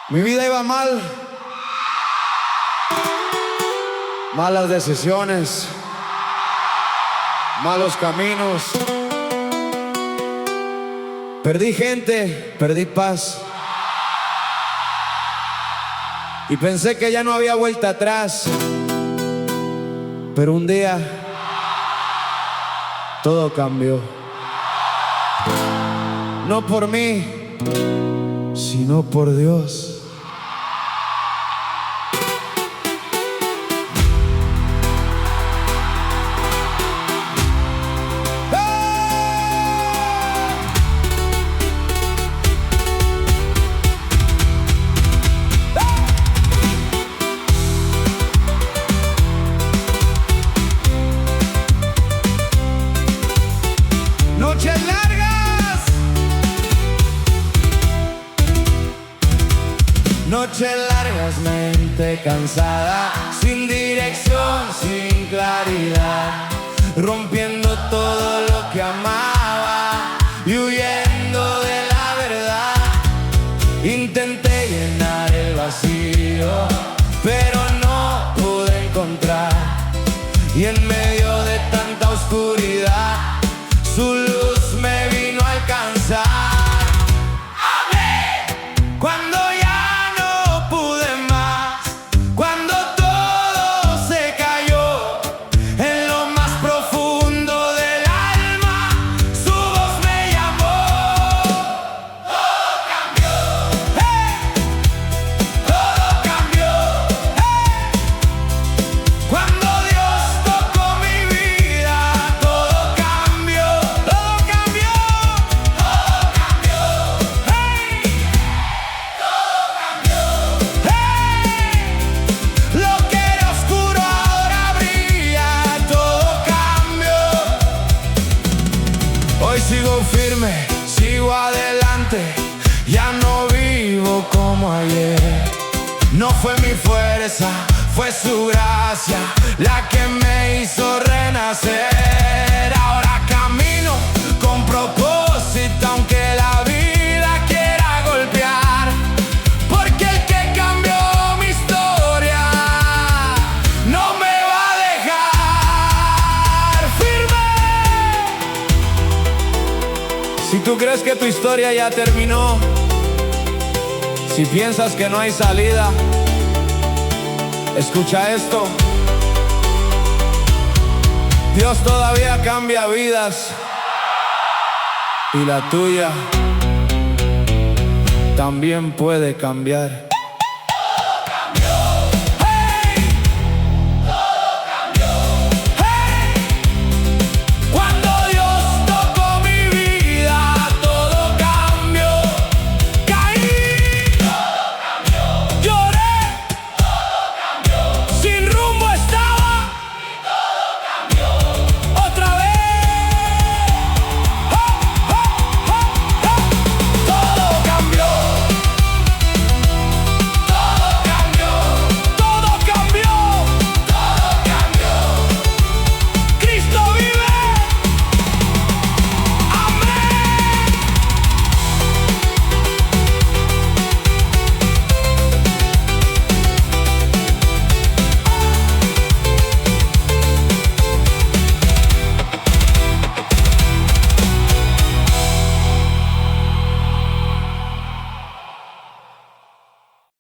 Mi vida iba mal, malas decisiones, malos caminos. Perdí gente, perdí paz, y pensé que ya no había vuelta atrás. Pero un día todo cambió. No por mí, sino por Dios. noches largas, noches largas, mente cansada, sin dirección, sin claridad, rompiendo todo lo que amaba y huyendo de la verdad. Intenté llenar el vacío, pero no pude encontrar, y en medio de tanta oscuridad su luz me vino a alcanzar. ¡Amén! Cuando ya no pude más, cuando todo se cayó, en lo más profundo del alma su voz me llamó. Todo cambió, ¡hey! Todo cambió, ¡hey! Cuando Dios tocó mi vida, todo cambió, todo cambió, todo cambió, ¡hey! Todo cambió, ¡hey! Lo que era oscuro ahora brilla, todo cambió. Hoy sigo firme, sigo adelante, ya no vivo como ayer. No fue mi fuerza, fue su gracia la que me hizo renacer. Ahora camino con propósito, aunque la vida quiera golpear, porque el que cambió mi historia no me va a dejar firme. Si tú crees que tu historia ya terminó, si piensas que no hay salida, escucha esto: Dios todavía cambia vidas, y la tuya también puede cambiar.